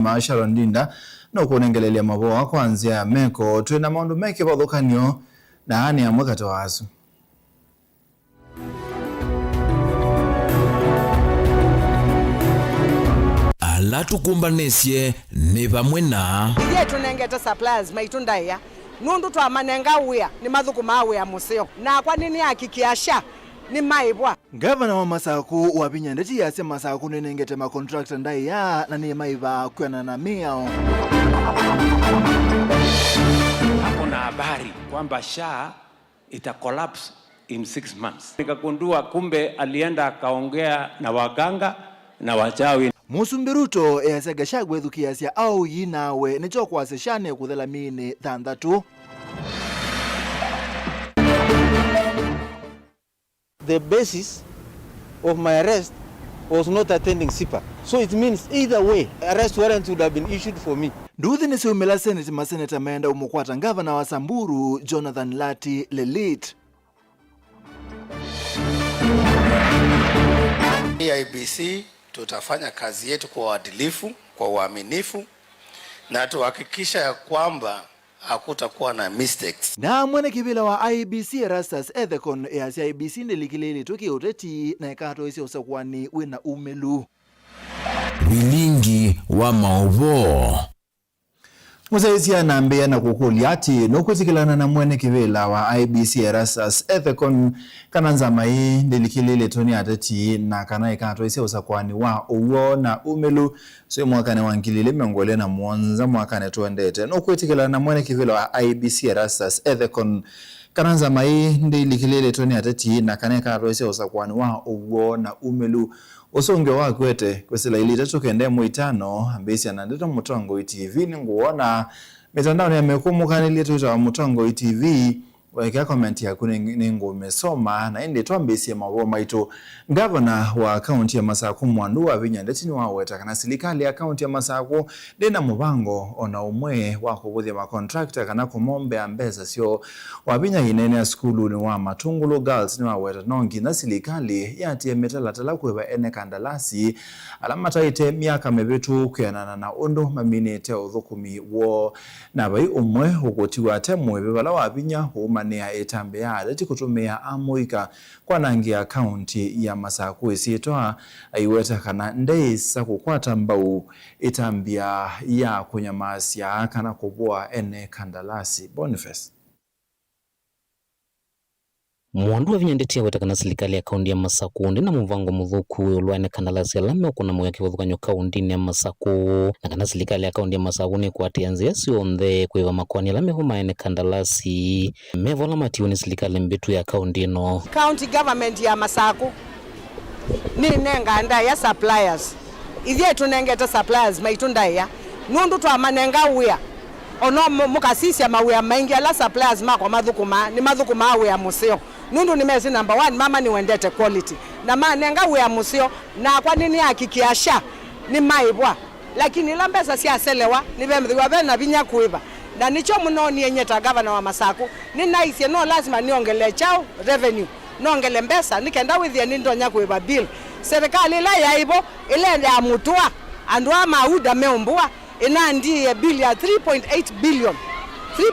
Maashara Ndinda no kunengelelia maboa kwanzia meko twina maundu meke bathukanio na ani amwe katawazu ala tukumbanisye ni bamwe na iye tunengeta suppliers maitunda ya nundu twamanenga uya ni mathuku ma uya museo na kwa nini akikiasha ni maibwa. Gavana wa Masaku wabinya ndeti yase Masaku nenengete ma contractor ndai ya na ni maiba kwena na miao. Hakuna habari kwamba SHA ita collapse in 6 months. Nikagundua kumbe alienda akaongea na waganga na wachawi. Musumbiruto yasega shagwethu kiasia au yinawe nicho kwaseshane kuthela mini thandatu. The basis of my arrest was not attending SIPA. So it means either way, arrest warrant would have been issued for me. Nduthi ni siumela Senate maseneta maenda umukwata gavana wa Samburu Jonathan Lati Lelit. IEBC tutafanya kazi yetu kwa uadilifu, kwa uaminifu na tuhakikisha ya kwamba hakutakuwa na mistakes. Na mwene kibila wa IEBC Erastus Ethekon ya IEBC nilikilili tuki uteti na ikato isi usakwani wina umelu. Wilingi wa maovo. Musaisi ya nambia na kukuli ati nukutikilana na mwene kibila wa IEBC Erastus Ethekon kananza mai nilikilili tuni ateti na kana ikato isi usakwani wa uwo na umelu. So mwakane wankilili mengole na mwanza mwakane tuendete. Nukutikilana na mwene kibila wa IEBC Erastus Ethekon kananza mai nilikilili tuni ateti na kana ikato isi usakwani wa uwo na umelu. Usonge wa kwete kwesila ilita tukende muitano ambesi anandeta Mutongo TV ninguona mitandao ya mekumuka nilita wa Mutongo TV wekea komenti ya ningu mesoma na indi tuambesi ya mawoma ito gavana wa kaunti ya Masaku Mwandu wa vinyandeti ni waweta kana silikali ya kaunti ya Masaku dena mubango ona umwe wako kuthi wa contractor kana kumombe ambeza sio wabinya inene ya skulu ni wa Matungulu Girls ni waweta nongi na silikali ya tia metalatala kuwa ene kandalasi alama taite miaka mebetu kuyanana na ondo mamine te udhukumi wo na bai umwe ukotiwa temwe bebala wabinya umania etambea aleti kutumia amoika kwa nangi ya kaunti ya Masaku isitoa aiweta kana ndeisa kukwata mbau etambia ya kunyamasia kana kubua ene kandalasi. Boniface Mwandu wa vinyandeti ya wetakana silikali ya kaundi ya Masaku ndi na mvango mudhuku ulwane kandalasi ya lame ukuna mwya kiwadhukanyo kaundi ya Masaku na kana silikali ya kaundi ya Masaku ni kuati yanzi ya siondhe kuiva makwani ya lame huma ene kandalasi mevola matiuni silikali mbitu ya kaundi no. County government ya Masaku ni nenga anda ya suppliers. Idhie tunengeta suppliers maitunda ya nundu tuwa manenga uya ono mukasisi ya mawea maingi ala suppliers mako madhukuma ni madhukuma uya museo nundu ni mezi number 1 mama ni wendete quality na manenga uya museo na kwa nini akikiasha ni maibwa lakini lambesa si aselewa ni bemdhiwa bena binya kuiba na nicho muno ni enyeta gavana wa Masaku ni nice no lazima niongele chao revenue nongele mbesa nikenda withie nindonya kuiba bill serikali la yaibo ile ya mutua andwa mauda meumbua ina ndiye bill ya 3.8 billion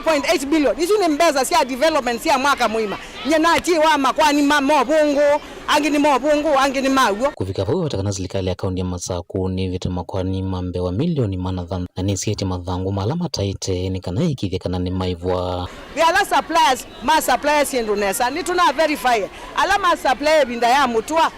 3.8 billion isu ni mbeza siya development siya mwaka muima nyena chi wa makwani mobungu angini mobungu angini mawo kufika hapo watakana silikali ya kaundi ya Masaku ni vita makwani mambe wa milioni manadhan na ni sieti madhangu malama taite ni kana ikithia kana ni maivwa ala suppliers ma suppliers Indonesia ni tuna verify alama supplier binda ya mutua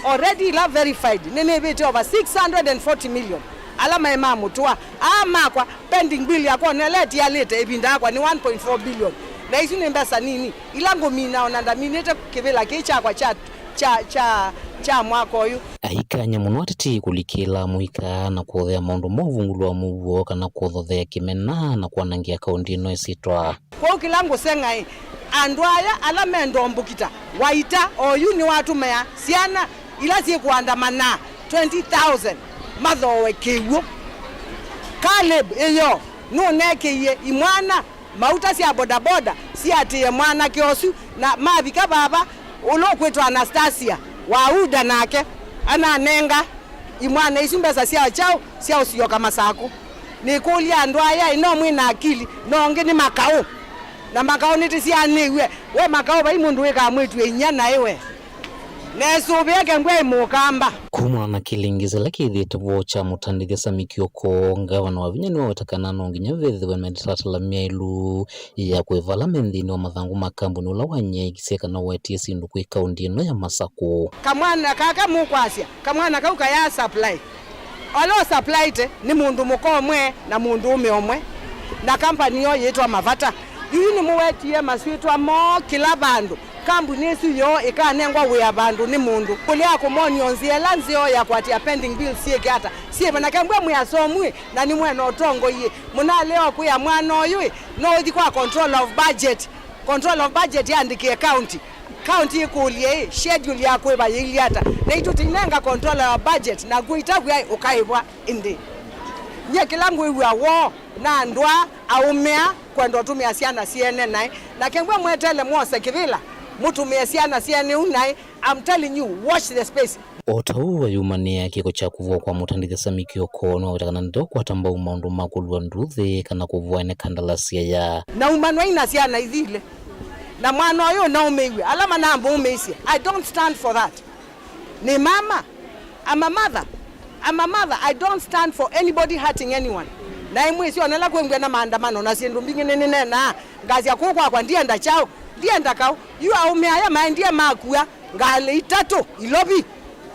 already la verified nini vitu over 640 million alama ema mutua ama kwa pending bill yako neleti ya lete ebinda kwa ni 1.4 billion na hizo ni mbesa nini ilango mina onanda minete kivela kicha kwa cha mwako uyu aikanya muno atiti kulikila muika na kuothea maundu movungulwa muvuo kana kuothothea kimena na kuanangia kaundi no isitwa kwa kilango sengai andwaya alama ndombukita waita oyu ni watu mea siana ila si kuandamana 20,000 madhowe kiwo Caleb eyo nuneke ye imwana mauta si bodaboda si ati mwana kiosu na mabika baba ulo kwetu Anastasia wauda nake ana nenga imwana isumbeza sia chao sia usiyoka Masaku ni kulia ndo aya ino mwina akili no ngi ni makao na makao nitisianiwe we makao bai mundu weka mwitu enyana iwe nesu beke ngwe mukamba kumana na kilingiza lakini tuvocha mutandithia Sami Kioko ngavana wa Vinya niwe watakana nonginya vethe we meditata miailu ya kwevala mendhini wa mathangu makambuni ula wanye ikiseka na wetie sindu kwi kaundi ino ya Masaku. Kamwana kaka mukwasia kamwana kauka ya supply alo supply te ni mundu mukomwe na mundu ume omwe na kampani yo yetwa Mavata yini muwetie maswitwa mo kila bandu kambuni esu yo ikanengwa we abandu ni mundu kuli akumonyo nziela nzio ya kwatia pending bill sie kata sie bana kambwe muyasomwe na ni mweno otongo ye muna leo kuya mwana oyu no idi kwa control of budget yandikie county ikulie schedule ya kweba yiliata na itutinenga control of budget na kuitagwa ukaibwa indi nye kilangu iwe wo na ndwa aumea kwendo tumia siana CNN na kembwe mwetele mwose kivila mutu mesiana siani unai. I'm telling you, watch the space. Otauwa yumania kiko cha kuvua kwa mutandithia Sami Kioko no watakana ndo kwa tamba umaundu makulwa nduthi kana kuvua ene kandalasia ya na umanwa ina siana izile na mwana yo na umewe alama na ambo umeisia. I don't stand for that. Ni mama, I'm a mother. I don't stand for anybody hurting anyone. Na imwisi onela kwengwe na maandamano na siendu mbingi nini na ngazi ya kwa ndienda chao ndienda kao yu aumea maendia makua ngali itatu ilobi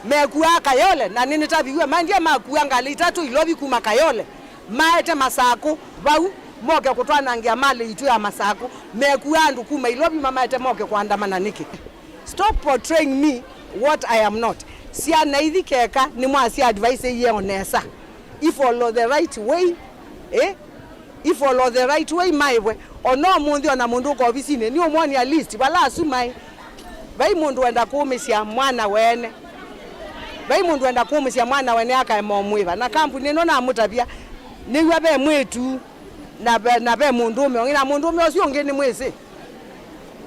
mekua Kayole na nini tabiwe maendia makua ngali itatu ilobi kuma Kayole maete Masaku bau moke kutwana ngia mali itu ya Masaku mekua andu kuma ilobi mamaete moke kuandamana niki. Stop portraying me what I am not. Sia na hithi keka ni mwasi advice ye onesa. If follow the right way if follow the right way maiwe ono mundi ona mundu ko visine ni omwani ya list bala asumai bai mundu enda kumisia mwana wene aka emomwiva na kampuni no na mutabia niwe be mwetu na be mundu ume ngina mundu ume osio ngeni mwese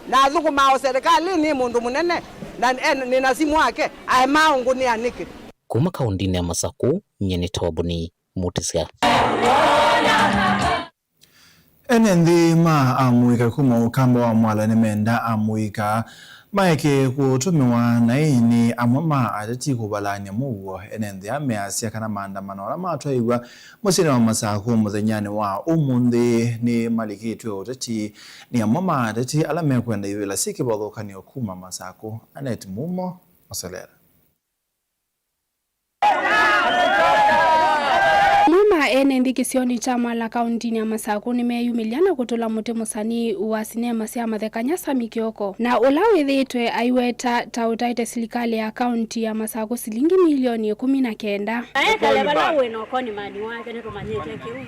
na thuku mao serikali ni mundu munene na ni nasimu wake ai maungu ni anike kuma kaundini ya Masaku nyeni Tawabuni Mutisia. Enendi ma amuika kuma ukamba wa mwala ni menda amuika maeke kutumiwa na ini amama atati kubalani muwo enendi ameasia kana maandamano la matwaigwa musine wa Masaku muzenyane wa umundi ni malikitu otati ni amama atati alame kwenda yivila siki bodokani okuma Masaku anet mumo oselera. Mama enendi kisioni chama la kaundini ya Masaku nimeyumiliana kutula muti musani wa sinema sia mathekanya Sami Kioko na ulawithitwe aiweta tautaite silikali ya kaunti ya Masaku silingi milioni 19.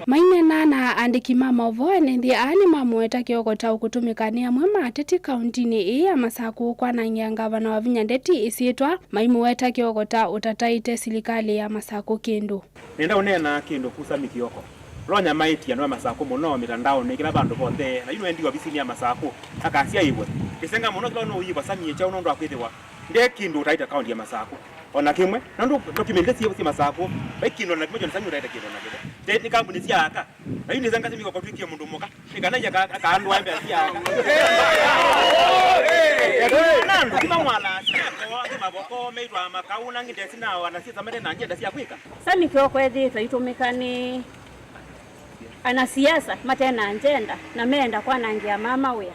Maine nana andiki mama ovo enendi ani mamueta Kioko tau kutumikania mwema ateti kauntini ya Masaku kwa nangia ngavana wa Vinya ndeti isiitwa maimueta Kioko ta utataite silikali ya Masaku kindu. Nenda unena kindu ku Sami Kioko. Ronya maiti ya Masaku muno mitandao ni kila bandu bonde na ino endi wa bisini ya Masaku akasia iwe. Kisenga muno kila no yiwa Sami echa unondo akwithiwa. Nde kindu utaita account ya Masaku. Ona kimwe nandu document si Masaku. Ba kindu na kimojo Sami utaita kindu na kile. Nde ni kampuni sia aka. Na yini zanga Sami kwa twikia mundu moka. Nikana ya akaandu ambe sia aka. Nandu kima mwala sia maboko meitwa makauna ngindesi na wanasiza mede na njeda sia kwika. Sami Kioko ethi itumikani ana siasa matena njenda na menda kwa nangia mama wea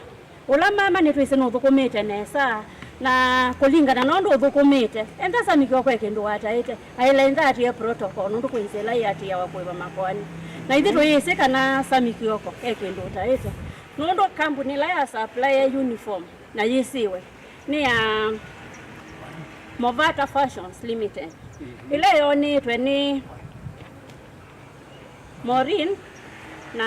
ula mama ni twise no thukumite nesa na kulingana nondo thukumite enda Sami Kioko ekindu wataite ailenza ati protocol ndu kuinzela yati ya wakweva makwani na ithi tuyise kana Sami Kioko ekindu wataite nondo kampuni la ya supply ya uniform na yisiwe ni ya Mavata Fashions Limited. Ile yoni tweni Maureen na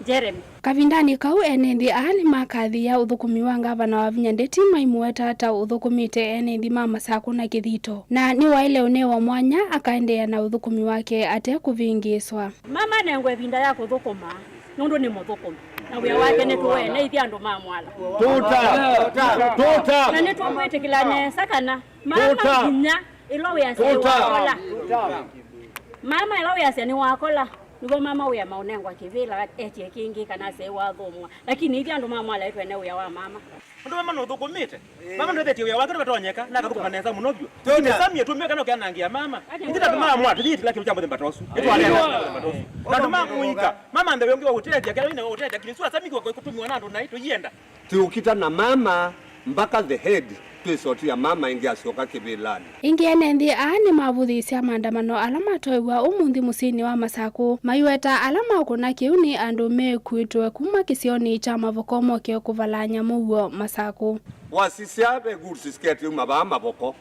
Jeremy. Kavindani kau enendi ani makathi ya uthukumi wa ngavana wa Vinya ndeti maimueta ta uthukumite enendi mama Masaku na Kithito. Na ni waile unewa mwanya akaendea na uthukumi wake ate kuvingiswa. Mama nengwe vinda ya kuthukuma nundu ni muthukumi. Na wia wake ni tuwe na ithi andu mamwala. Tuta. Na ni tuwete kila nesa kana mama Vinya ilo wia si wakola. Mama ilo wia si ni wakola. Nugo mama uya maonengwa kivila etie kingi kana se wathomwa. Lakini hivi andu mama alaitwa ne uya wa mama. Ndo mama no thukumite. Mama ndo etie uya wa kana batonyeka na akakukaneza muno byo. Tone samye tumeka no kanangia mama. Ndita tuma mwa tujiti lakini chambo thembatosu. Eto ale thembatosu. Na tuma muika. Mama ndo yongiwa hotelia kala ina hotelia kilisura samiki kwa kutumiwa nando na ito yenda. Tiukita na mama mpaka the head tuisoti ya mama ingia soka kibilani. Ingiene ndi aani mavuthisya maandamano ala matoiwa umuthi musini wa Masaku mayueta ala makuna kiuni andu mekuitwe kuma kisioni cha mavokomo kio kuvalanya muguo Masaku. Wasisia begursi sketi umaba mavoko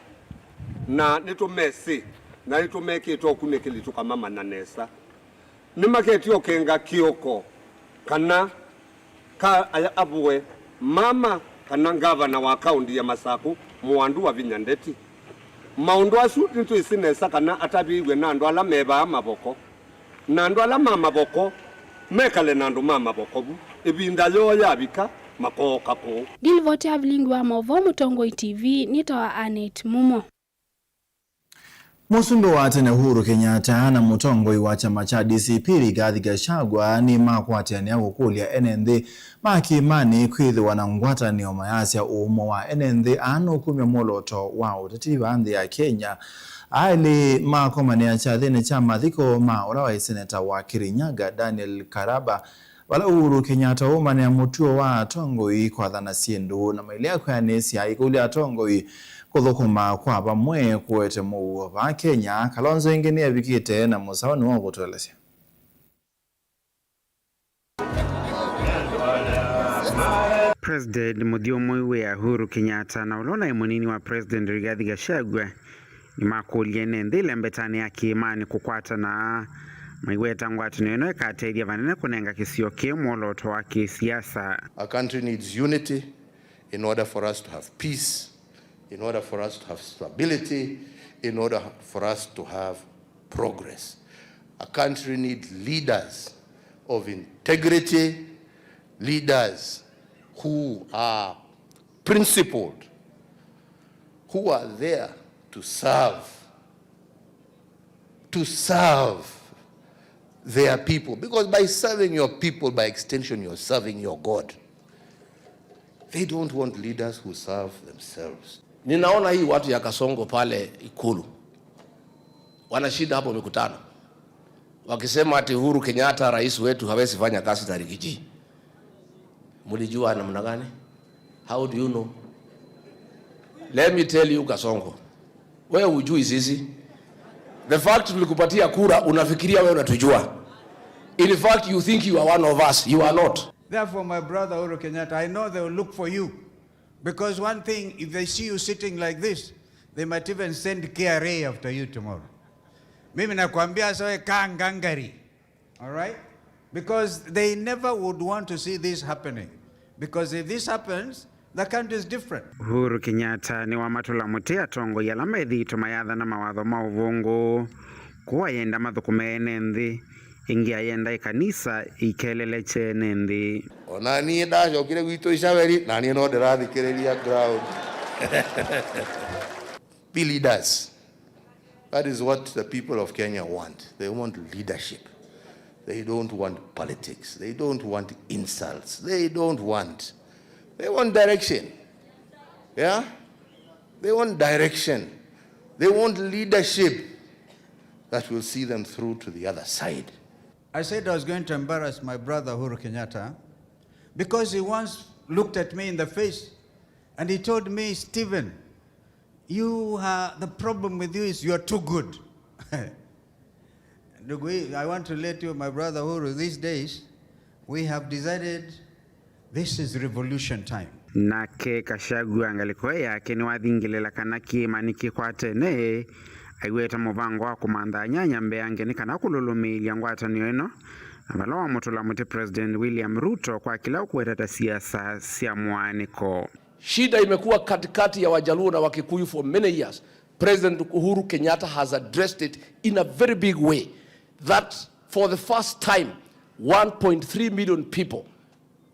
na nitumesi na nitumekitwo kunekilitu kama mananesa nimaketio kenga kioko kana ka abue mama kana gavana wa kaunti ya Masaku Mwandu wa Vinyandeti maundu asu ntu isinesa kana atabiwe na andu ala meba amaboko na andu ala mamaboko mekale na andu mamaboko bu ibinda yo yabika makoka ko Dilvote avlingi wa Movo Mutongoi TV nitawa Anet Mumo. Musumbi wa tene Uhuru Kenyatta na mutongoi wa chama cha DCP Rigathi Gachagua ni makwatiania kukulia NND makimani kwithiwa na ngwatanio mayasya umo wa NND ano kumya moloto wa uteti banthi ya Kenya aili makomania cha thini cha mathiko maura wa seneta wa Kirinyaga Daniel Karaba wala Uhuru Kenyatta umania mutuo wa tongoi kwa thana siendu na mailea kwa nesi ikuli atongoi kuthukuma kwa bamwe kuete muo ba Kenya Kalonzo ingine abikite na musawani wa gutwelesya. President Muthiomo wa Uhuru Kenyatta na ulona imunini wa President Rigathi Gachagua ni makulie nendile mbetani ya kiimani kukwata na maiweta ngwatino ino ikateithia vanene kunenga kisio kimwe oloto wa kisiasa. Our country needs unity in order for us to have peace, in order for us to have stability, in order for us to have progress. A country needs leaders of integrity, leaders who are principled, who are there to serve their people. Because by serving your people, by extension, you're serving your God. They don't want leaders who serve themselves. Ninaona hii watu ya Kasongo pale Ikulu wana shida hapo mikutano, wakisema ati Uhuru Kenyatta rais wetu hawezi fanya kazi na Rigiji. Mulijua namna gani? How do you know? Let me tell you Kasongo, wewe hujui sisi. The fact tulikupatia kura unafikiria wewe unatujua. In fact you think you are one of us, you are not. Therefore my brother Uhuru Kenyatta, I know they will look for you. Because one thing, if they see you sitting like this, they might even send KRA after you tomorrow. Mimi nakwambia sawe kangangari. All right? Because they never would want to see this happening. Because if this happens, the country is different. Uhuru Kenyatta ni wa matula mutia tongo ya lamethi tumayatha na mawatho mauvungu kuwa yenda mathukume NND ingia yenda ikanisa ikelele che NND. Ona ni ndajo kire gwito icaweri na ni no ndirathikiriria ground. Be leaders. That is what the people of Kenya want. They want leadership. They don't want politics. They don't want insults. They want direction. Yeah? They want direction. They want leadership that will see them through to the other side. I said I was going to embarrass my brother Uhuru Kenyatta because he once looked at me in the face and he told me, Stephen, the problem with you is you are too good. I want to let you, my brother Uhuru, these days, we have decided this is revolution time. Nake Gachagua angalikuwa yake ni wathingilela kana kiimaniki kwa tene aiweta muvango wa kumanda nyanya mbeange ni kana kululumilia ngwatanio ino na balawa mutula muti President William Ruto kwa kila ukuwetata siasa sia mwaniko. Shida imekuwa katikati ya Wajaluo na Wakikuyu for many years. President Uhuru Kenyatta has addressed it in a very big way that for the first time 1.3 million people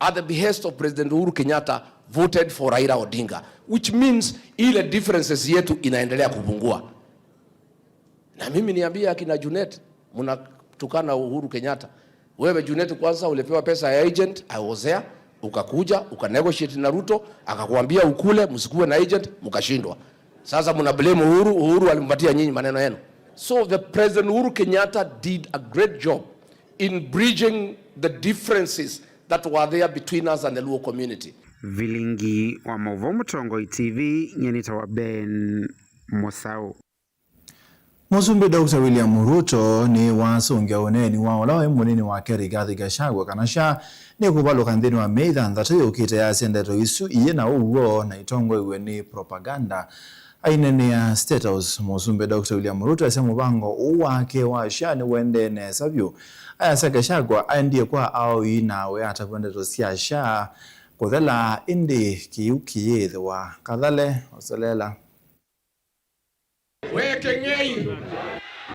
at the behest of President Uhuru Kenyatta voted for Raila Odinga, which means ile differences yetu inaendelea kupungua. Na mimi niambia akina Junet, tukana Uhuru Kenyatta. Wewe Junet kwanza ulipewa pesa ya agent, I was there, ukakuja, ukanegotiate na Ruto, akakuambia ukule, msikuwe na agent, mkashindwa. Sasa mna blame Uhuru, Uhuru alimpatia nyinyi maneno yenu. So the President Uhuru Kenyatta did a great job in bridging the differences that were there between us and the Luo community. Vilingi wa Mauvo Mutongo TV nyenita wa Ben Mosau. Musumbi Dr. William Ruto ni wasongia oneni wao lawe munini wa Rigathi Gachagua kanasha ni kubalo kandini wa meitha ndata yukite ya sendeto isu iye na uwo na itongo iwe ni propaganda. Ainene ya State House Musumbi Dr. William Ruto ase mubango uwake wa SHA ni wende ne sabyo. Ayasa Gachagua aendie kwa au inawe atakwende sia SHA kuthela indi kiyukiye wa kadhale oselela.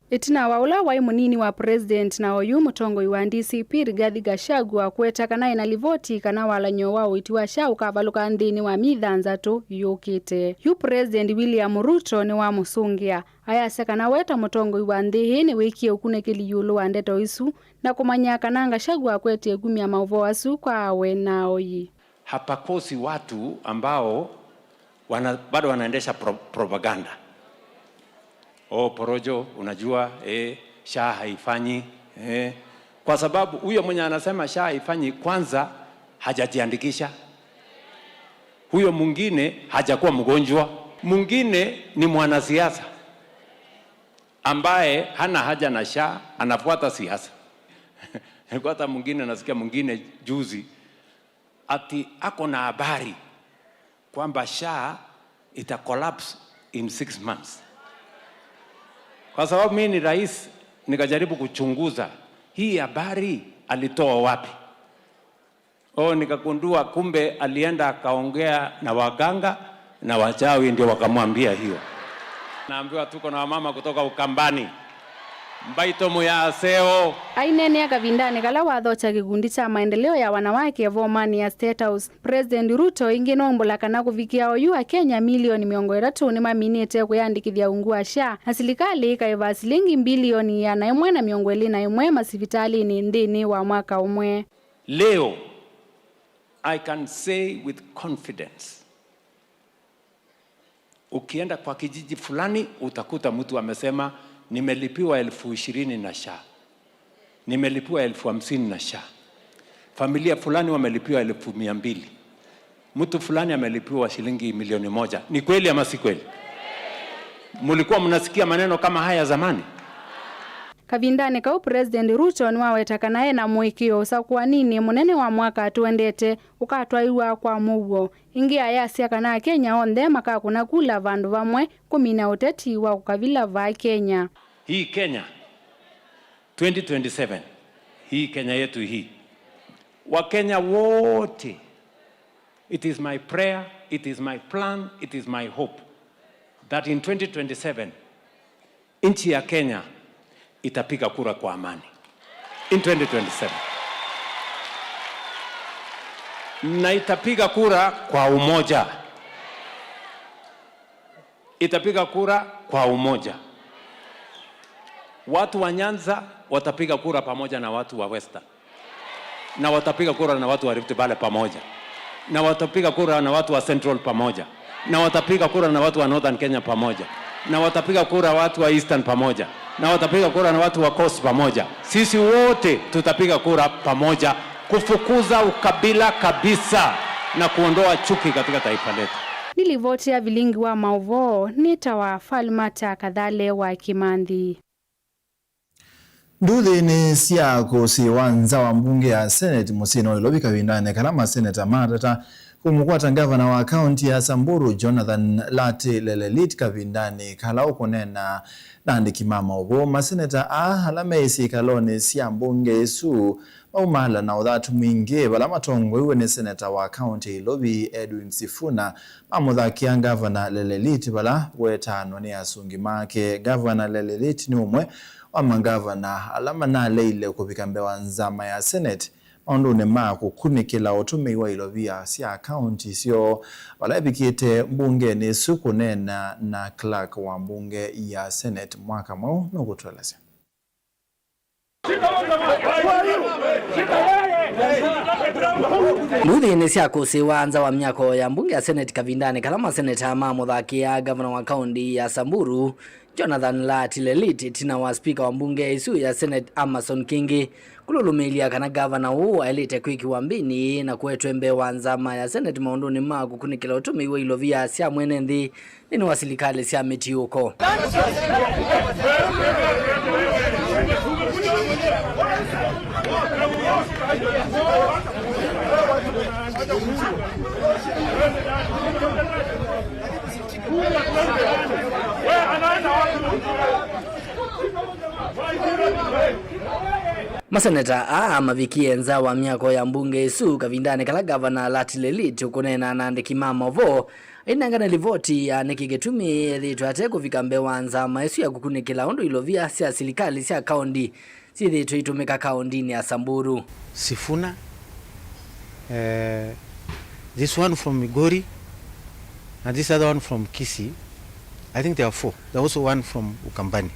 Itina waula wai munini wa president na oyu mutongo wa DCP Rigathi Gachagua kwetaka naye na livoti kana wala nyowa itiwa SHA ukavaluka ndini wa mithanza tu yukite. Yu president William Ruto ni wa musungia. Aya sekana weta mutongo wa ndihi ni wiki ukunekili yulu wa ndeto isu na kumanya kana Gachagua kwetie gumia mauvo asu kwa awe na oyi. Hapakosi watu ambao bado wanaendesha propaganda. Porojo, unajua, SHA haifanyi, kwa sababu huyo mwenye anasema SHA haifanyi kwanza hajajiandikisha. Huyo mwingine hajakuwa mgonjwa. Mwingine ni mwanasiasa ambaye hana haja na SHA, anafuata siasa. Hata mwingine nasikia mwingine juzi ati ako na habari kwamba SHA ita collapse in 6 months. Kwa sababu mimi ni rais, nikajaribu kuchunguza hii habari alitoa wapi. Nikagundua kumbe alienda akaongea na waganga na wachawi ndio wakamwambia hiyo. Naambiwa tuko na wamama kutoka Ukambani. Mbaito muyaseo. Ainene akavindane kala watho cha kikundi cha maendeleo ya wanawake Vomani ya State House. President Ruto inginombola kana kufikia oyu wa Kenya milioni 300 ni maminite kuyandikithia ungua SHA. Na serikali ikaiva shilingi bilioni ya 1.1 masivitali ni ndini wa mwaka umwe. Leo I can say with confidence, ukienda kwa kijiji fulani utakuta mtu amesema nimelipiwa 20,000 na SHA. Nimelipiwa 50,000 na SHA. Familia fulani wamelipiwa 200,000. Mtu fulani amelipiwa shilingi 1,000,000. Ni kweli ama si kweli? Mulikuwa mnasikia maneno kama haya zamani? Kavindane kau President Ruto ni wawetaka naye na mwikio sa kwa nini munene wa mwaka tuendete ukatwaiwa kwa mugo. Ingi ayasya kana Kenya onthe makakuna kula vandu vamwe kumina uteti wa kukavila va Kenya. Hii Kenya 2027, hii Kenya yetu hii, Wakenya wote, it is my prayer, it is my plan, it is my hope that in 2027 nchi ya Kenya itapiga kura kwa amani. In 2027. Na itapiga kura kwa umoja. Itapiga kura kwa umoja. Watu wa Nyanza watapiga kura pamoja na watu wa Western. Na watapiga kura na watu wa Rift Valley pamoja. Na watapiga kura na watu wa Central pamoja. Na watapiga kura na watu wa Northern Kenya pamoja. Na watapiga kura watu wa Eastern pamoja. Na watapiga kura na watu wa Coast pamoja. Sisi wote tutapiga kura pamoja kufukuza ukabila kabisa na kuondoa chuki katika taifa letu. Nilivotia vilingi wa Mauvo nitawa Falmata Kadhale wa Kimandhi. Nduthi ni siako si wanza wa mbunge ya Senate Musino Ilobi kavindane kalama Senator Marata kumukwata gavana wa kaunti ya Samburu Jonathan Lati Lelelit kavindane kalau kunena nandi kimama ubo maseneta halamesi kalone siya mbunge su maumala na udhatu mwinge bala matongo iwe ni seneta wa kaunti Ilobi Edwin Sifuna mamudhakia gavana Lelelit bala wetano ni asungi make. Gavana Lelelit ni umwe wa mangavana alama na leile kubikambewa nzama ya Senate ondo ne mako kunikila otume wa Ilobi ya siya kaunti sio wala bikite mbunge ni suku nena na clerk wa mbunge ya Senate mwaka mwao nukutweleze. Muthini cia kusiwanza wa myako ya mbunge ya Senate Kavindani kalama seneta Muthaki ya governor wa kaunti ya Samburu Jonathan Latilelit tina wa speaker wa mbunge isu ya Senate Amason Kingi kululumilia kana governor huu ailite kwiki wambini na kuetwembe wa nzama ya Senate maunduni magu kunikila utumi iwe ilovia sia mwenendi nini wasilikali sia miti huko. Maseneta mavikie nza wa myako ya mbunge isu Kavindani kala governor Latilelit ukunena na ndekimama vo inangana livoti ya nekigetumi dhitu ate kufika mbewa nzama isu ya kukunikila undu ilovia sia silikali sia kaundi si dhitu itumika kaundini ya Samburu. Sifuna, this one from Migori, and this other one from Kisii. I think there are 4. There was also one from Ukambani.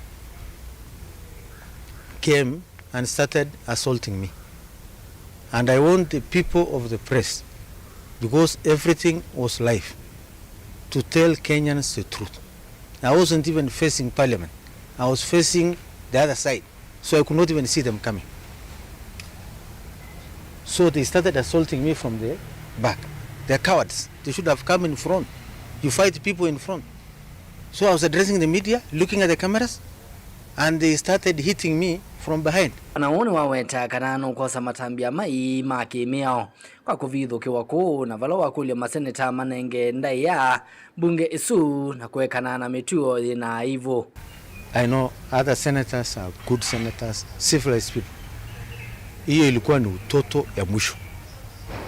Came and started assaulting me. And I want the people of the press, because everything was live, to tell Kenyans the truth. I wasn't even facing parliament. I was facing the other side, so I could not even see them coming. So they started assaulting me from the back. They're cowards. They should have come in front. You fight people in front. So I was addressing the media, looking at the cameras, and they started hitting me from behind. Wanaone waweta kanano kwa samatambia mai makimiao kwa kuvidhukiwa kuu na valo wakuli maseneta manenge ndai ya bunge isu na kuwekana na mituo na hivyo. I know other senators are good senators, civilized people. Hiyo ilikuwa ni utoto ya mwisho.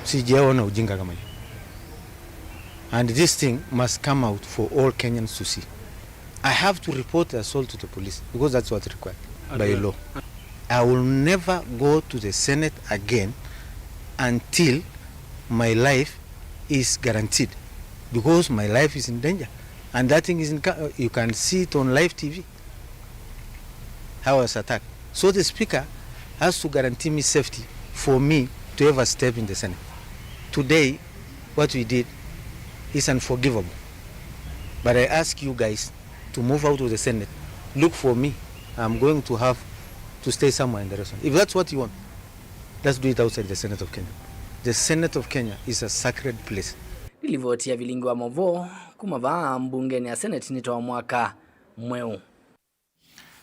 Sijaona ujinga kama hiyo. And this thing must come out for all Kenyans to see. I have to report the assault to the police because that's what's required by law. I will never go to the Senate again until my life is guaranteed, because my life is in danger. And that thing is you can see it on live TV, how I was attacked. So the speaker has to guarantee me safety for me to ever step in the Senate. Today, what we did is unforgivable. But I ask you guys to move out of the Senate. Look for me. I'm going to have to stay somewhere in the restaurant. If that's what you want, let's do it outside the Senate of Kenya. The Senate of Kenya is a sacred place. Nilivotia vilingi wa movo kumavaa mbungeni ya Senate nitoa mwaka mweu.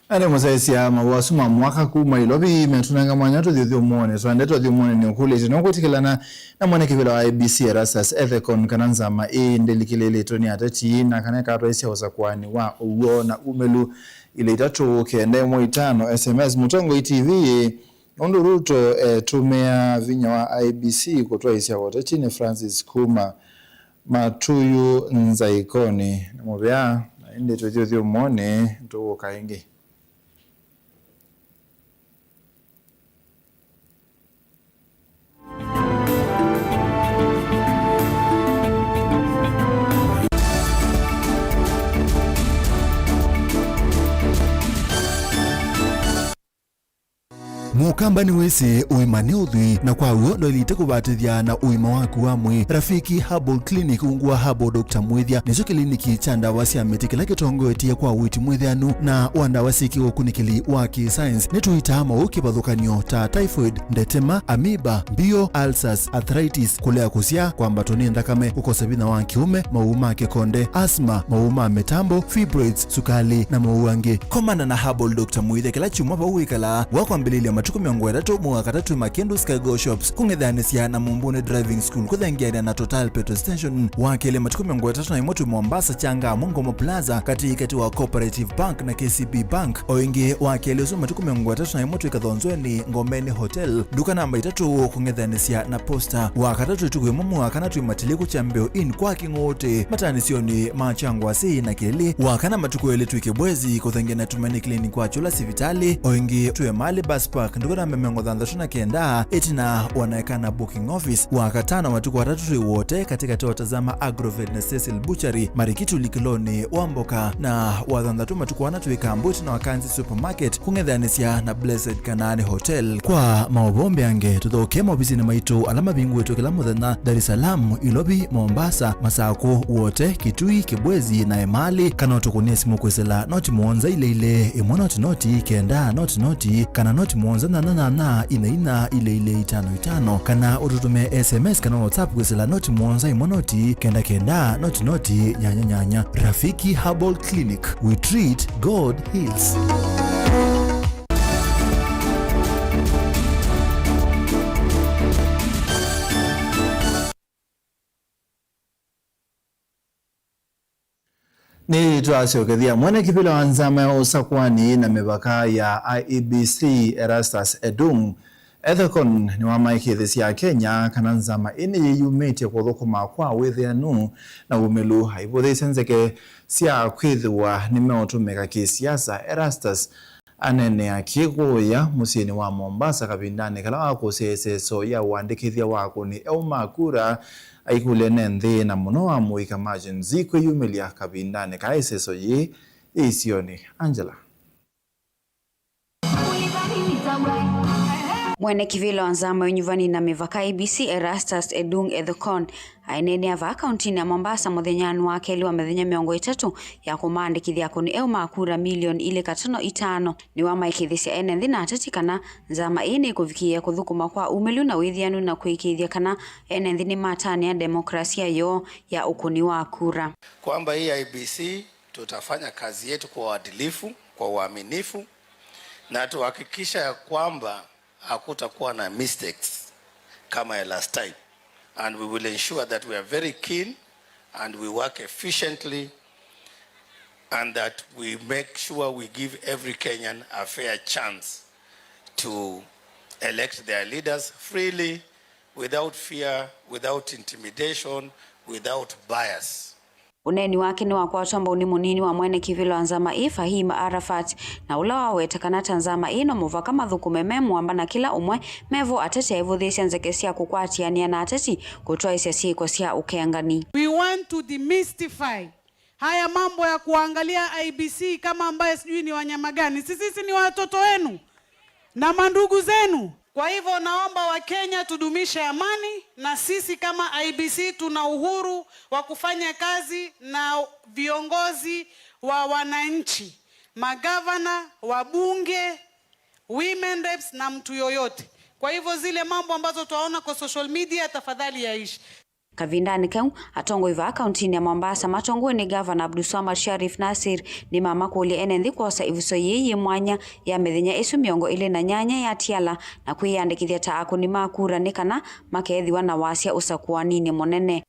Ane musaisi ya mawasuma mwaka kuma ilobi metunanga mwanyato dhio mwone. So andeto dhio mwone ni ukule iti kutikilana na mwane kivila wa IBC Erastus Ethekon kananzama ndelikilele toni atati na kaneka atoisi ya wasakwani wa uwo na umelu ile itatu kende mwitano SMS Mutongo ITV ondo ruto tumea vinya wa IBC kutoa isi ya watati ni Francis Kuma Matuyu Nzaikoni na mwebea ndeto dhio mwone ntuwo kaingi. Mukamba ni wese uimane udhui na kwa uondo ilite kubatithia na uima waku wa mwi. Rafiki Herbal Clinic ungua Herbal Dr. Mwithia nizo kliniki cha ndawa cia miti kila kitongoetie kwa witi mwithianu na wandawa siki ukunikili wa ki-science nituita mauki bathukanio ta typhoid, ndetema, amoeba, bio, ulcers, arthritis, kulea kusia kwa mbatoni ndakame, ukosa bina wa kiume, mauma kikonde, asthma, mauma metambo, fibroids, sukali na mauange. Komanda na Herbal Dr. Mwithia kila chumwa pa uikala wako mbililia matuku miongo edatu mwaka tatu Makendu Skygo Shops kungedhanisia na Mumbune Driving School kuthengia na Total Petrol Station wakele matuku miongo edatu na imotu Mombasa Changa Mongomo Plaza kati wa Cooperative Bank na KCB Bank oingi wakele usu matuku miongo edatu na imotu ikathonzwe ni Ngomeni Hotel duka namba 3 kungedhanisia na Posta wakatatu tukuwe mumu wakanatu imatiliku chambeo in kwa kingote matanisioni machangwa si na kilili wakana matuku eletu ikebwezi kuthengia na Tumani Clinic kwa chula sivitali oingi tuwe mali bus park nduka na memengo dhandashuna kenda etina wanaekana booking office wakatana matuko watatu wote katika tawatazama Agrovet na Cecil Butchery Marikitu Likiloni Wamboka na wadhandatu matuko wanatuika Mbuti na Wakanzi Supermarket kungethanisia na Blessed Kanani Hotel kwa maobombe ange tuthoke mobisini maitu alama bingu wetu kila muthenya Dar es Salaam, Ilobi, Mombasa, Masako wote Kitui, Kibwezi na Emali kana tukunia simu kwesela noti muonza ile imwe noti kenda noti kana noti muonza na ina ile 55 kana ututume SMS kana WhatsApp kwesela noti muonza imwe noti kenda noti nyanya. Rafiki Herbal Clinic, we treat, God heals. Ni tuasiokethia mwene kipila wanzama ya usakwani na mibaka ya IEBC Erastus Edung Ethekon ni wa maikithisi ya Kenya kana nzama ini yeyumite kuthukuma kwa withianu na umelu haibuthe senzeke sia kwithiwa nimeotumika kisiasa. Erastus anene akiguya musini wa Mombasa kabindani kala wakuseseso ya wandikithia wako ni Eumakura aikule nthi na muno wa muika margin zikwe yumilia kabindani kaiseso yi isioni. Angela mwene kivilo wanzama unyuvani na mivaka IEBC Erastus Edung Ethekon ainene ava akaunti ya Mombasa muthenyanu wa keli wa methenya 30 ya kumandikithia kuni Eumakura milioni 5 ni wa maikithisia ene na ateti kana nzama ini kuvikia kuthukuma kwa umelu na withianu na kuikithia kana ene ni matani ya demokrasia yo ya ukuni wa kura kwamba hii IEBC tutafanya kazi yetu kwa uadilifu, kwa uaminifu na tuhakikisha ya kwamba hakutakuwa na mistakes kama ya last time, and we will ensure that we are very keen and we work efficiently and that we make sure we give every Kenyan a fair chance to elect their leaders freely, without fear, without intimidation, without bias. Uneni wake ni wakwatamba uni munini wa mwene kivilo anzama Fahima Arafat na ula waweta kana tanzama ino muvaka mathukume memuamba na kila umwe mevo atete evuthisia nzekesia kukwatiania na ateti kutoa isia siiko sia ukeangani. We want to demystify haya mambo ya kuangalia IEBC kama ambaye sijui ni wanyama gani. Sisi ni watoto wenu na mandugu zenu. Kwa hivyo naomba Wakenya tudumishe amani, na sisi kama IEBC tuna uhuru wa kufanya kazi na viongozi wa wananchi, magavana, wabunge, women reps na mtu yoyote. Kwa hivyo zile mambo ambazo tunaona kwa social media tafadhali yaishi. Kavindani kau atongo iva akaunti ya Mombasa matongo ni Governor Abdulswamad Sharif Nasir ni mama kuli enenthi kosa ivuso yeye mwanya ya methenya isu miongo ile na nyanya ya tiala na kwiyandikithia ta akuni makura ni kana makethiwa na wasia usakuani ni monene.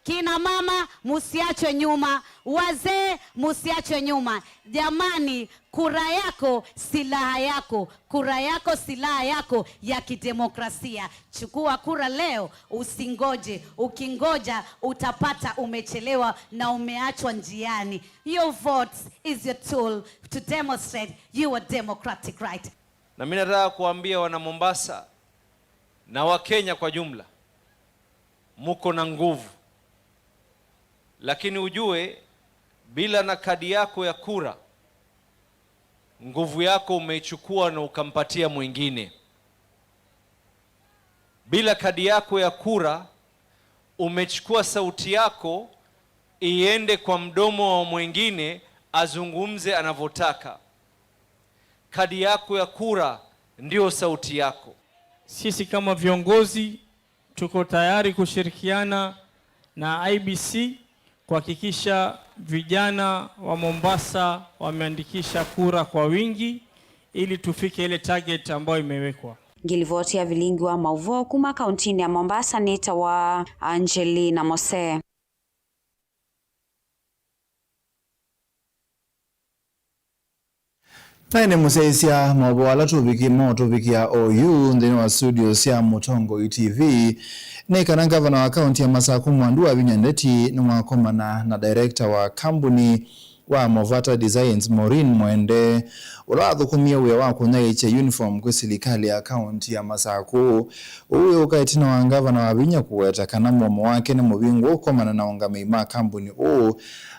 Kina mama musiachwe nyuma, wazee musiachwe nyuma. Jamani, kura yako silaha yako, kura yako silaha yako ya kidemokrasia. Chukua kura leo, usingoje. Ukingoja utapata umechelewa na umeachwa njiani. Your vote is your tool to demonstrate your democratic right. Na mimi nataka kuambia wana Mombasa na Wakenya kwa jumla, muko na nguvu, lakini ujue bila na kadi yako ya kura, nguvu yako umeichukua na ukampatia mwingine. Bila kadi yako ya kura, umechukua sauti yako iende kwa mdomo wa mwingine azungumze anavyotaka. Kadi yako ya kura ndio sauti yako. Sisi kama viongozi tuko tayari kushirikiana na IEBC kuhakikisha vijana wa Mombasa wameandikisha kura kwa wingi ili tufike ile target ambayo imewekwa. Ngilivotia vilingi wa Mauvo kuma kauntini ya Mombasa nita wa Angelina Mose. Taine museisia mwabu wala tubiki ya OU ndini wa studio sia Mutongo TV ni kana gavana wa kaunti ya Masaku Mwandu wa Vinyandeti ni wakomana na director wa kambuni wa Movata Designs Maureen Mwende ulathukumia wia wa kunyaicha uniform kwa serikali ya kaunti ya Masaku. Uwe ukaitina wa gavana wa Vinya kuweta kana momo wake na mubingu ukomana na ongameima kambuni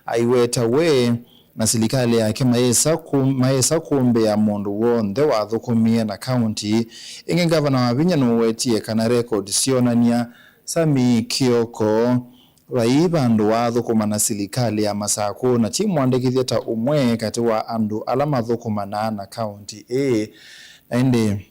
aiweta we na serikali yake maesa kumbe ya mundu wonthe wathukumia na kaunti inge gavana wa Vinya nuwetie kana record sionania Sami Kioko rai bandu wathukuma na serikali ya Masaku na timu andikithia ta umwe kati wa andu ala mathukumana na kaunti na indi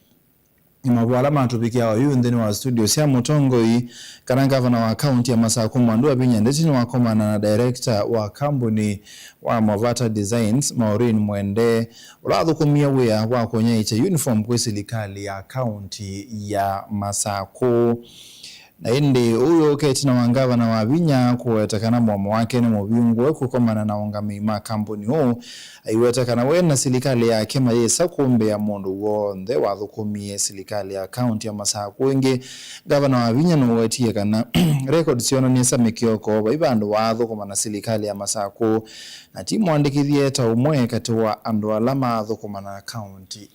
mabwala matupikia wa yu ndeni wa studio sia Mutongoi kana gavana wa kaunti ya Masaku Mwandu wa Vinya ndetini wakomana na director wa kampuni wa Movata Designs Maureen Mwende ulathukumia wia wa kunyaicha uniform kwa serikali ya kaunti ya Masaku. Na indi uyo ketina wa gavana wa Vinya kuwetakana mwomo wake ni mubingu kukomana na ongameima kampuni aiwetakana we na serikali ya kema yesa kumbe ya mundu wonthe wathukumie serikali ya kaunti ya Masaku ingi gavana wa Vinya nuwetie kana record sionania Sami Kioko baibandu wathukuma na serikali ya Masaku na timu andikithie ta umwe kati wa andu ala mathukuma na kaunti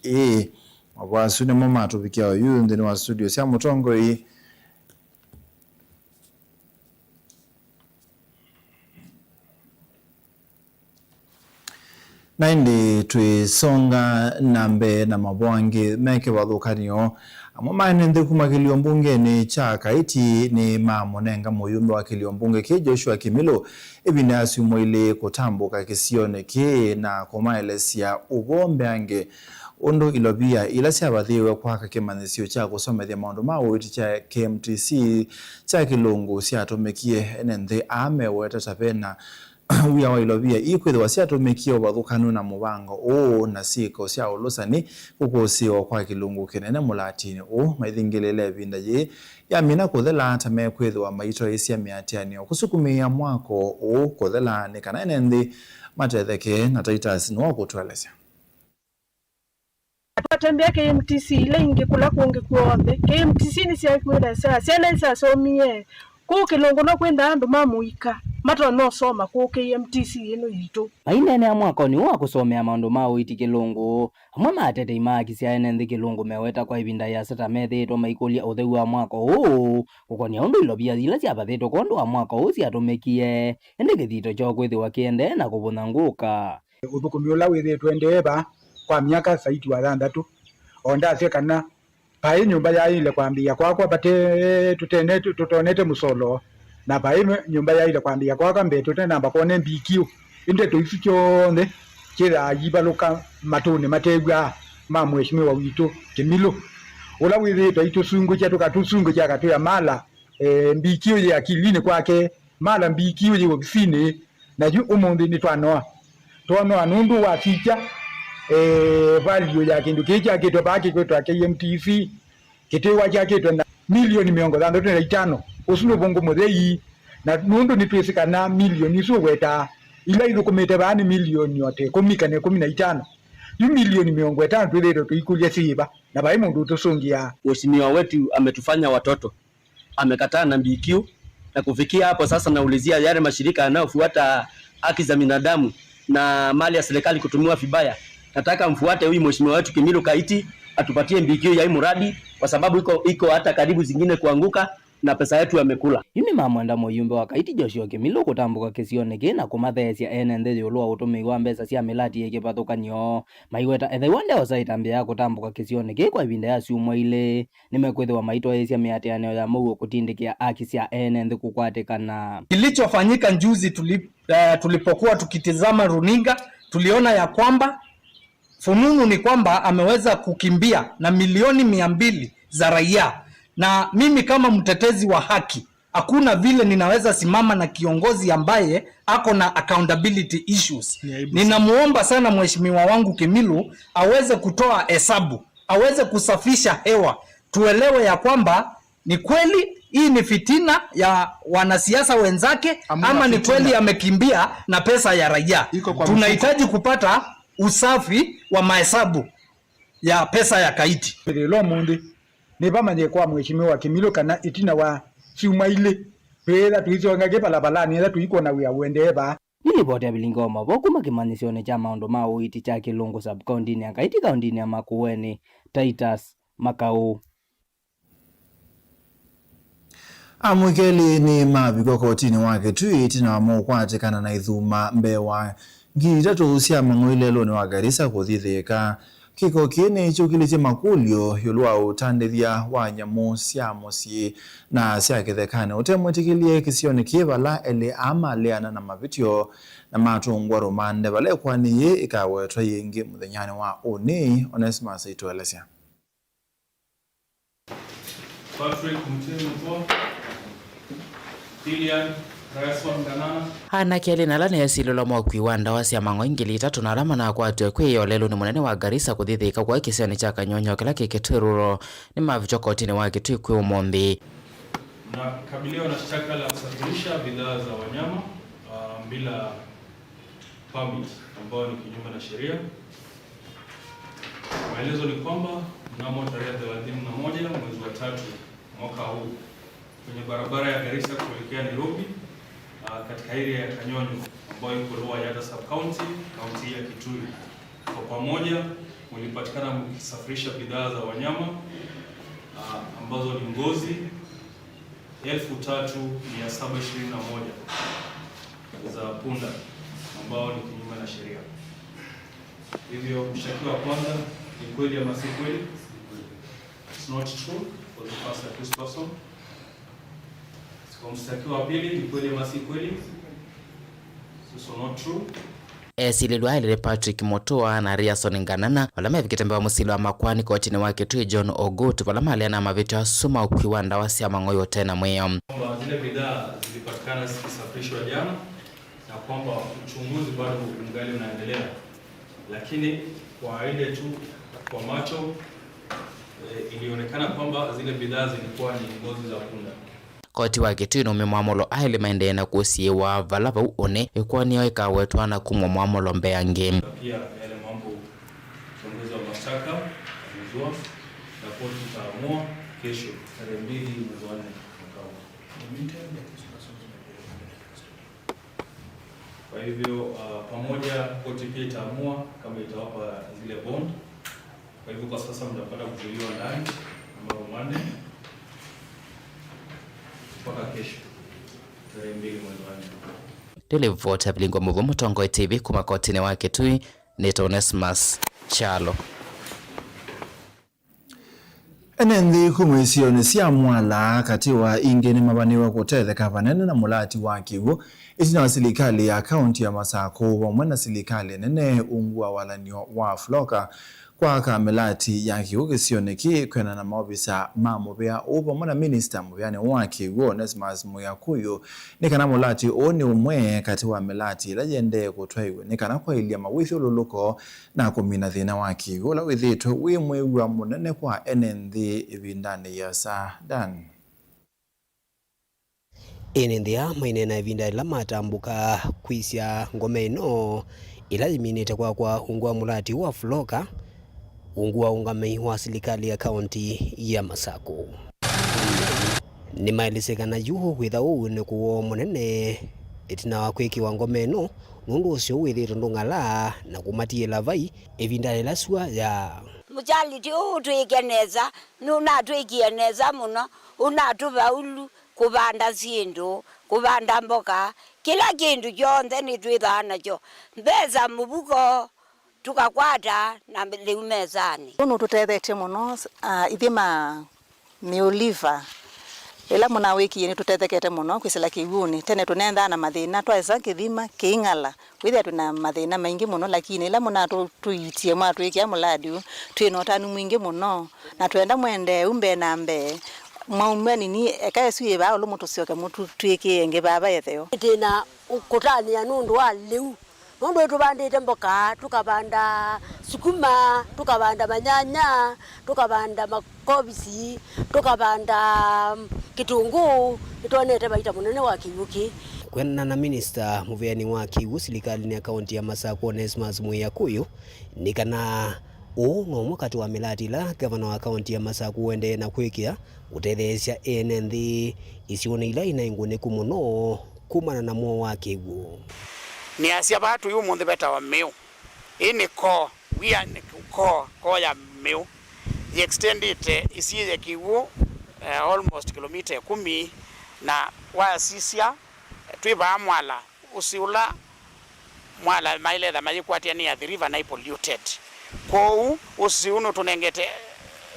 mabwasu ni mama tupikia yu ndeni wa studio sia Mutongoi. Na indi tuisonga nambe na mabwangi meke wathukanio amamaine nthi kuma kiliombunge ni cha Kaiti ni mamonenga muyumbe wa kiliombunge ki Joshua Kimilo ibine asiumwile kutambuka kisione ki na kumaelesia ugombe ange undu ilobia ila siabathiwe kwaka kimanisio cha kusomethia maundu mawiti cha KMTC cha Kilungu siatumikie nthi ameweta tapena uya wa ilobia ikwithe wasiatumikia bathukanu na mubango na siko sia ulusani kukusiwa kwa Kilungu kinene mulatini maithingilile vinda ye yamina kuthela atame kwithe wa maito isia miatiani kusukumia mwako kuthela ni kana nthi matetheke na Titus no kutweleza atembea KMTC ile ingekula kuonge kuothe KMTC ni sia kwenda sasa somie ku Kilungu no kwenda andu mamuika mato no soma ku KMTC ino yito mainene amwako ni wa kusomea maundu ma uiti Kilungu amwe matete imaki cia ene nthi Kilungu meweta kwa ibinda ya seta methitwo maikulia utheu wa mwako ukonia undu ilobia zila cia bathitwo kondu wa mwako ciatumikie ende githito cho kwithiwa kiende na kubunanguka uthukumi ula withitwe ndeba kwa miaka saiti wa 6 onda kana pai nyumba ya ile kwambia kwakwa bate tutonete musolo na pai nyumba ya ile kwambia kwaka mbeto tena mbakone mbikio inde tuifikyo ne kira yibaluka matone mategwa mamweshimiwa wito Kimilo ula withitwe itusungu cha tukatusungu cha katu ya mala mbikio ya kilini kwake mala mbikio ya ofisini na ju umundi ni twanoa nundu wa ficha value ya kindu kicha kitu baki kwetu KMTC kitewa chake na milioni 535 usunu bongo muthei na nundu nitwisikana milioni suweta ila ithukumite bani milioni yote komikane 15 yu milioni 50 twithiro tuikulia siba na bai mundu tusungia. Mheshimiwa wetu ametufanya watoto, amekataa na BQ na kufikia hapo sasa naulizia yale mashirika yanayofuata haki za binadamu na mali ya serikali kutumiwa vibaya. Nataka mfuate huyu mheshimiwa wetu Kimilo Kaiti atupatie BQ ya hii mradi kwa sababu iko hata karibu zingine kuanguka na pesa yetu yamekula. Yuni mamwenda muyumbe wa Kaiti Joshua Kimilo kutambuka kisioneke na kumathesia ene nthi yulwa utumi wa mbesa cia milati yekipathukanio maiweta ethe wande osaitambia kutambuka kisioneke kwa ibinda ya ciumwa ile nimekwithiwa maito cia miatianio ya mugo kutindikia haki cia ene nthi kukwatikana. Kilichofanyika njuzi tulipokuwa tukitizama runinga tuliona ya kwamba fununu ni kwamba ameweza kukimbia na milioni 200 za raia, na mimi kama mtetezi wa haki hakuna vile ninaweza simama na kiongozi ambaye ako na accountability issues. Ninamuomba sana mheshimiwa wangu Kimilo aweze kutoa hesabu, aweze kusafisha hewa, tuelewe ya kwamba ni kweli hii ni fitina ya wanasiasa wenzake ama ni kweli amekimbia na pesa ya raia. Tunahitaji kupata usafi wa mahesabu ya pesa ya Kaiti. Lelo mundi ni bamanye kwa mheshimiwa Kimilo kana itina wa ciuma ile pera tuizonga ke balabala ni tuiko na wia wendeba Nikiripoti ya Bilingo Mavoko makimanyisione cha maondo mauiti cha Kilungu sub-county ya Kaiti kaunti ya Makueni Titus Makau. Amwikeli ni mabiko kotini wake tuiti na mukwatikana na ithuma mbewa ngitatu cia mang'oile loni wa Garissa kuthithika kiko kine chukilite makulio yolwa utandithia wa nyamu cia musie na cia kithekane utemwetikilie kisioni kivala ele ama leana na mavitio na matungwa romande vale kwani ye ikawetwa yengi muthenyani wa uni Onesmus itoelesya Patrick Mtemo Lilian Anake nala ne yasilolo mwakwi wa ndawa cia mang'o ingili 3 na alama na kwatwe kwiyo lelo ni munene wa Garissa kuthithika kwa kisioni cha Kanyonyo kila kikitwiruro ni mavityo kotini wa Kitui kwi umombi na kabiliwa na shtaka la kusafirisha bidhaa za wanyama bila permit ambayo ni kinyume na sheria. Maelezo ni kwamba mnamo tarehe 31 mwezi wa 3 mwaka huu kwenye barabara ya Garissa kuelekea Nairobi katika area ya Kanyonyo ambayo iko Lower Yata sub-county, kaunti ya Kitui. Kwa pamoja mlipatikana mkisafirisha bidhaa za wanyama ambazo ni ngozi 3,721 za punda ambao ni kinyume na sheria. Hivyo mshtakiwa wa kwanza ni kweli ama si kweli? It's not true for the first accused person. Kwa mshtakiwa wa pili ni kweli ama si kweli? It's not true. Sililwa ile Patrick Motoa na Riason Nganana walama vikitembewa musilo wa makwani kotini wa Kitui John Ogut walama aliana mavityo suma ukiwanda wa sia mang'oyo tena mweyo. Kwamba zile bidhaa zilipatikana zikisafirishwa jana na kwamba uchunguzi bado ungali unaendelea. Lakini kwa ile tu kwa macho ilionekana kwamba zile bidhaa zilikuwa ni ngozi za punda. Koti wa Kitui no memwamolo ahili maende na kusiwa valava uone kwa niyo ikawetwa na kumwa mwamolo mbeange. Pia yale mambo kiongozi wa mashtaka amezua na koti itaamua kesho tarehe 2 mwezi wa 4 mwaka huu. Kwa hivyo pamoja koti pia itaamua kama itawapa zile bond. Kwa hivyo kwa sasa mtapata kuzuiliwa ndani ama rumande mpaka kesho tarehe 2 mwezi wa 4. Tulivota Bilingo Muvumo Tongo TV kuma kotini wa Kitui ni Onesmus Chalo. Enenthi kumwisioni cia mwala kati wa ingeni mabaniwa kutetheka vanene na mulati wa kiwu itina wa silikali ya kaunti ya Masako wamwe na silikali nene ungua walanio wa Floka kwa kamelati ya kiwu kisioneki kwena na maobisa mamuvea upo mwana minister muvyane wa kiwu Onesmus Muyakuyu nikana mulati oni umwe kati wa melati lajende kutwaiwe nikana kwa ilia mawithi ululuko na kumina thina wa kiwu la withito wimwe wa munene kwa enenthi vindani ya Sadan. Enenthia mainena vinda ila matambuka kwisya ngome ino ila iminite kwa ungua mulati wa Floka ungua ungame wa silikali ya kaunti ya Masako. Ni maelesekana juhu kwitha uu ni kuwo munene itina wa kwiki wa ngome ino nundu ucio withite ndung'ala na kumatie lavai ivinda ila sua ya muchaliti utwikeneza nunatwikieneza muno unatuvaulu kuvanda sindu kuvanda mboka kila kindu kyonthe nitwithaa nacho mbesa muvuko tukakwata na liu mezani uno tutethete muno ithima miuliva ila muna wiki ni tutethekete muno kwisila kiwuni tene tunenda na mathina twaisa kithima kiingala withia tuna mathina maingi muno lakini ila muna tuitie mwatwikia muladi twino tanu mwingi muno na twenda mwende umbe na mbe maumani ni ekaesu yeba olo mutu sioke mutu twiki nge baba yetheo tina ukutani ya nundu wa liu nundu tubandite mboka tukabanda sukuma tukabanda manyanya tukabanda makobisi tukabanda kitunguu itonete baita munene wa Kivuki kwena na minister muvyani wa Kivu silikali ya kaunti ya Masako Onesmus Muyakuyu nikana no mwakati wa milati la gavana wa kaunti ya Masako wende na kwikia utetheesya enenthi isione ila inaingune kumuno kumana na mwo wa Kivu ni asia batu yu mundu beta wa miu ini ko we are ko ya miu the extend it isi ya kiwu almost kilomita 10 na wa sisia tuiba mwala usiula mwala maile da majikwati ni ya the river na polluted ko usiuno tunengete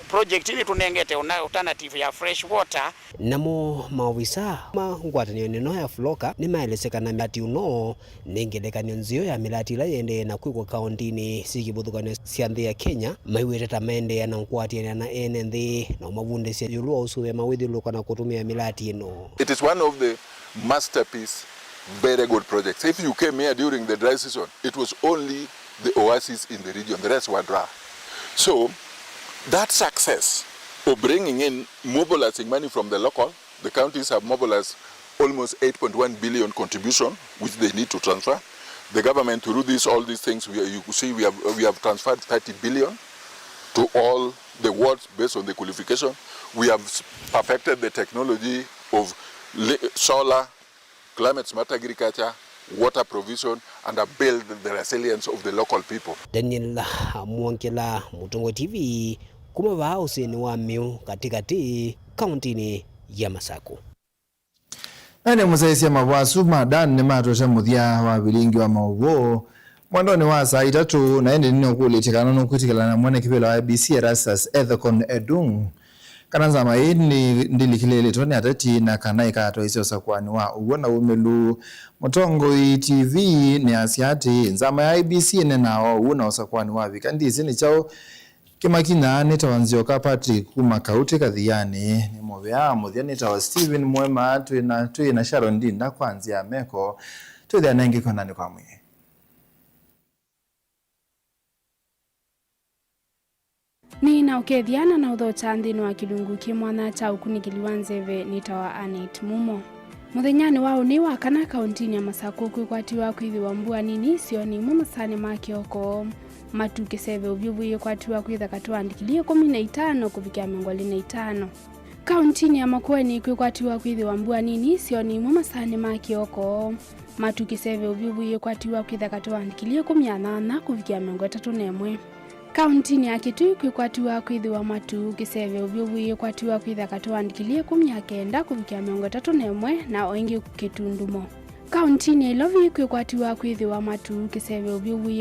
project ni tunengete una alternative ya fresh water. Namo maofisa ngwatanio neno ya Floka ni maelesekana milati uno nengelekania nzio ya milati ila yende na kwikwa kaundini sikibuthukanio cia nthi ya Kenya maiweteta mende na ngwatia na ene nthi na mavunde cia yulu usuwe mawithiluka na kutumia milati ino. It is one of the masterpiece very good projects. If you came here during the dry season, it was only the oasis in the region, the rest were dry. So that success of bringing in, mobilizing money from the local, the counties have mobilized almost 8.1 billion contribution, which they need to transfer. The government through all these things, you see we have transferred 30 billion to all the wards based on the qualification. We have perfected the technology of solar, climate smart agriculture, water provision, and have built the resilience of the local people. Daniel Mwankela, Mutongo TV, kumava usini wa miu katikati kauntini ya Masako. Nane musaisia mabwasu madan ni matosha muthia wa bilingi wa mauvo mwandoni wa saa itatu na ende nino kulitikana nukutikala na mwene kipela wa IBC Erastus Ethekon Edung kananza maini ndilikilele toni atati na kanaika ato isio sakwani wa uwona umelu Mutongo TV ni asiati nzama ya IBC nena wa uwona usakwani wa vikandi isini chao kimakina neta wanzioka Patrick kumakauti kadhiani ni mwea muthia neta wa Steven Mwema tuwe na Sharon Dinda kwanzia meko tuwe nangi konani kwa mwe. Ni na ukethiana na uthocha nthini wa kilungu kimwana cha ukunikiliwa nzeve nitawa Anet Mumo. Muthenyani wao ni wa kana kauntini ya Masako kwikwatiwa kwithiwa mbua nini sioni mumasani ma kioko matuke seve uvyuvuye kwatiwa kwitha katuandikilie 15 kufikia 25. Kauntini ya Makueni kwikwatiwa kwithiwa mbua nini sioni mumasani ma kioko matuke seve uvyuvuye kwatiwa kwitha katuandikilie 18 kufikia 31. Kauntini ya Kitui kwikwatiwa kwithiwa matu kiseve uvyuvuye kwatiwa kwitha katuandikilie 19 kufikia 31 na oingi Kitundumo. Kauntini ya Ilovi kwikwatiwa kwithiwa matu kiseve uvyuvuye